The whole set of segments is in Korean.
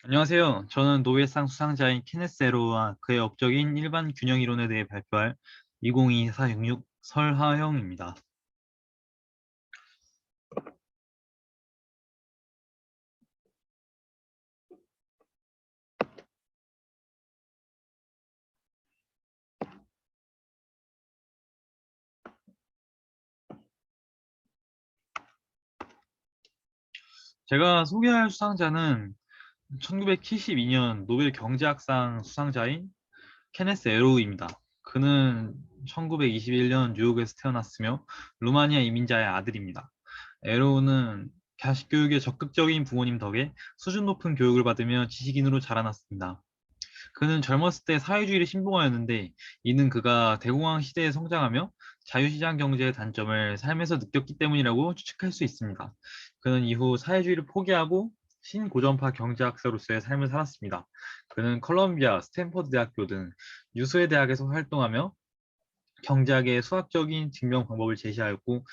안녕하세요. 저는 노벨상 수상자인 케네스 에로와 그의 업적인 일반 균형 이론에 대해 발표할 202466 설하영입니다. 제가 소개할 수상자는 1972년 노벨 경제학상 수상자인 케네스 에로우입니다. 그는 1921년 뉴욕에서 태어났으며 루마니아 이민자의 아들입니다. 에로우는 자식 교육에 적극적인 부모님 덕에 수준 높은 교육을 받으며 지식인으로 자라났습니다. 그는 젊었을 때 사회주의를 신봉하였는데 이는 그가 대공황 시대에 성장하며 자유시장 경제의 단점을 삶에서 느꼈기 때문이라고 추측할 수 있습니다. 그는 이후 사회주의를 포기하고 신고전파 경제학자로서의 삶을 살았습니다. 그는 컬럼비아, 스탠퍼드 대학교 등 유수의 대학에서 활동하며 경제학의 수학적인 증명 방법을 제시하였고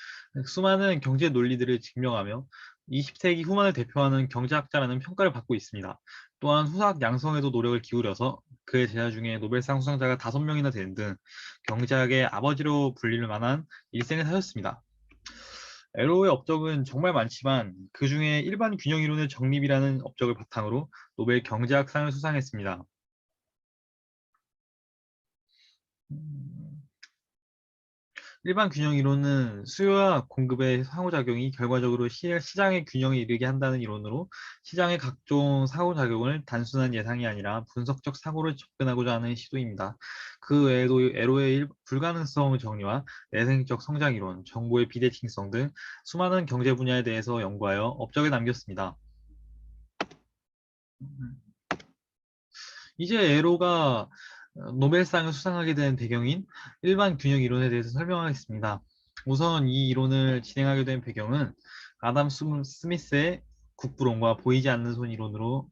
수많은 경제 논리들을 증명하며 20세기 후반을 대표하는 경제학자라는 평가를 받고 있습니다. 또한 수학 양성에도 노력을 기울여서 그의 제자 중에 노벨상 수상자가 5명이나 되는 등 경제학의 아버지로 불릴 만한 일생을 사셨습니다. 에로의 업적은 정말 많지만 그 중에 일반 균형 이론의 정립이라는 업적을 바탕으로 노벨 경제학상을 수상했습니다. 일반 균형 이론은 수요와 공급의 상호작용이 결과적으로 시장의 균형에 이르게 한다는 이론으로 시장의 각종 상호작용을 단순한 예상이 아니라 분석적 사고를 접근하고자 하는 시도입니다. 그 외에도 에로의 불가능성 정리와 내생적 성장 이론, 정보의 비대칭성 등 수많은 경제 분야에 대해서 연구하여 업적을 남겼습니다. 이제 에로가 노벨상을 수상하게 된 배경인 일반 균형 이론에 대해서 설명하겠습니다. 우선 이 이론을 진행하게 된 배경은 아담 스미스의 국부론과 보이지 않는 손 이론으로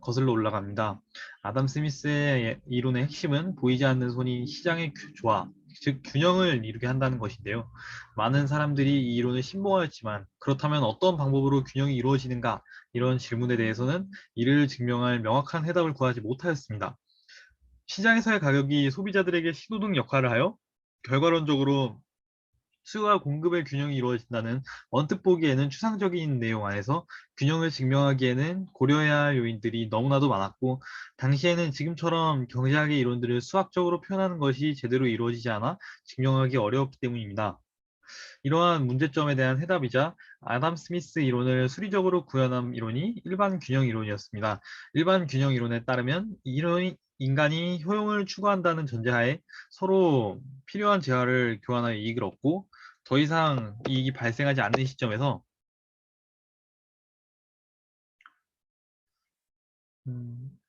거슬러 올라갑니다. 아담 스미스의 이론의 핵심은 보이지 않는 손이 시장의 조화, 즉 균형을 이루게 한다는 것인데요. 많은 사람들이 이 이론을 신봉하였지만 그렇다면 어떤 방법으로 균형이 이루어지는가? 이런 질문에 대해서는 이를 증명할 명확한 해답을 구하지 못하였습니다. 시장에서의 가격이 소비자들에게 신호등 역할을 하여 결과론적으로 수요와 공급의 균형이 이루어진다는 언뜻 보기에는 추상적인 내용 안에서 균형을 증명하기에는 고려해야 할 요인들이 너무나도 많았고 당시에는 지금처럼 경제학의 이론들을 수학적으로 표현하는 것이 제대로 이루어지지 않아 증명하기 어려웠기 때문입니다. 이러한 문제점에 대한 해답이자 아담 스미스 이론을 수리적으로 구현한 이론이 일반 균형 이론이었습니다. 일반 균형 이론에 따르면 인간이 효용을 추구한다는 전제하에 서로 필요한 재화를 교환하여 이익을 얻고 더 이상 이익이 발생하지 않는 시점에서 음,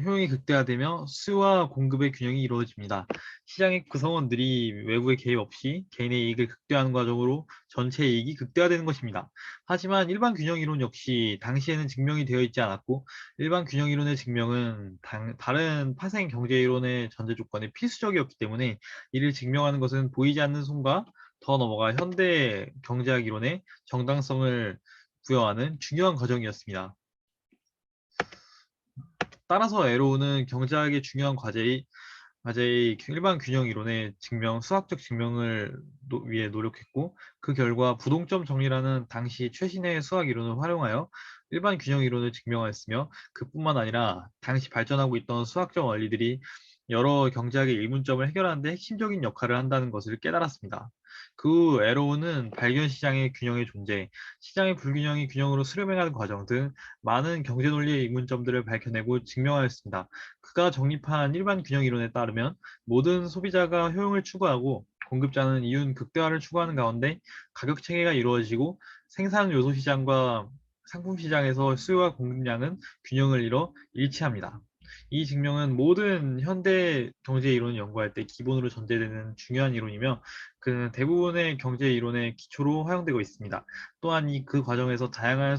효용이 극대화되며 수요와 공급의 균형이 이루어집니다. 시장의 구성원들이 외부의 개입 없이 개인의 이익을 극대화하는 과정으로 전체 이익이 극대화되는 것입니다. 하지만 일반 균형 이론 역시 당시에는 증명이 되어 있지 않았고 일반 균형 이론의 증명은 다른 파생 경제 이론의 전제 조건에 필수적이었기 때문에 이를 증명하는 것은 보이지 않는 손과 더 넘어가 현대 경제학 이론의 정당성을 부여하는 중요한 과정이었습니다. 따라서 에로우는 경제학의 중요한 과제의 일반 균형 이론의 증명, 수학적 증명을 위해 노력했고, 그 결과 부동점 정리라는 당시 최신의 수학 이론을 활용하여 일반 균형 이론을 증명하였으며, 그뿐만 아니라 당시 발전하고 있던 수학적 원리들이 여러 경제학의 의문점을 해결하는 데 핵심적인 역할을 한다는 것을 깨달았습니다. 그 후 에로우는 발견 시장의 균형의 존재, 시장의 불균형이 균형으로 수렴해가는 과정 등 많은 경제 논리의 의문점들을 밝혀내고 증명하였습니다. 그가 정립한 일반 균형 이론에 따르면 모든 소비자가 효용을 추구하고 공급자는 이윤 극대화를 추구하는 가운데 가격 체계가 이루어지고 생산 요소 시장과 상품 시장에서 수요와 공급량은 균형을 이뤄 일치합니다. 이 증명은 모든 현대 경제 이론을 연구할 때 기본으로 전제되는 중요한 이론이며 그 대부분의 경제 이론의 기초로 활용되고 있습니다. 또한 그 과정에서 다양한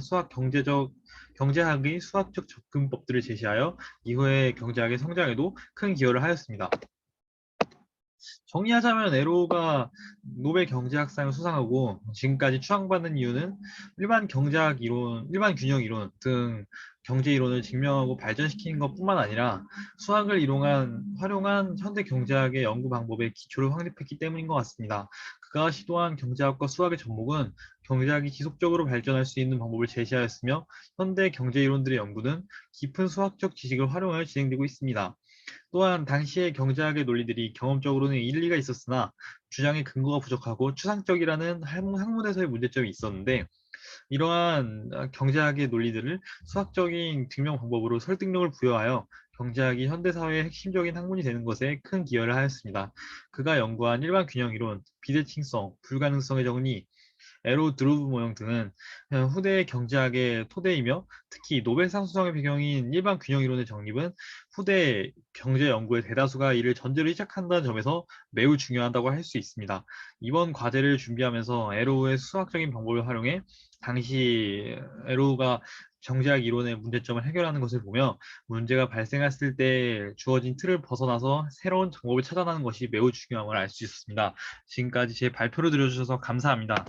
경제학의 수학적 접근법들을 제시하여 이후의 경제학의 성장에도 큰 기여를 하였습니다. 정리하자면 에로우가 노벨 경제학상을 수상하고 지금까지 추앙받는 이유는 일반 균형 이론 등 경제 이론을 증명하고 발전시킨 것뿐만 아니라 수학을 활용한 현대 경제학의 연구 방법의 기초를 확립했기 때문인 것 같습니다. 그가 시도한 경제학과 수학의 접목은 경제학이 지속적으로 발전할 수 있는 방법을 제시하였으며 현대 경제 이론들의 연구는 깊은 수학적 지식을 활용하여 진행되고 있습니다. 또한 당시의 경제학의 논리들이 경험적으로는 일리가 있었으나 주장의 근거가 부족하고 추상적이라는 학문에서의 문제점이 있었는데, 이러한 경제학의 논리들을 수학적인 증명 방법으로 설득력을 부여하여 경제학이 현대사회의 핵심적인 학문이 되는 것에 큰 기여를 하였습니다. 그가 연구한 일반 균형 이론, 비대칭성, 불가능성의 정리, 에로 드루브 모형 등은 후대 경제학의 토대이며, 특히 노벨상 수상의 배경인 일반 균형 이론의 정립은 후대 경제 연구의 대다수가 이를 전제로 시작한다는 점에서 매우 중요하다고 할 수 있습니다. 이번 과제를 준비하면서 에로우의 수학적인 방법을 활용해 당시 에로우가 경제학 이론의 문제점을 해결하는 것을 보며, 문제가 발생했을 때 주어진 틀을 벗어나서 새로운 방법을 찾아나는 것이 매우 중요함을 알 수 있었습니다. 지금까지 제 발표를 들어주셔서 감사합니다.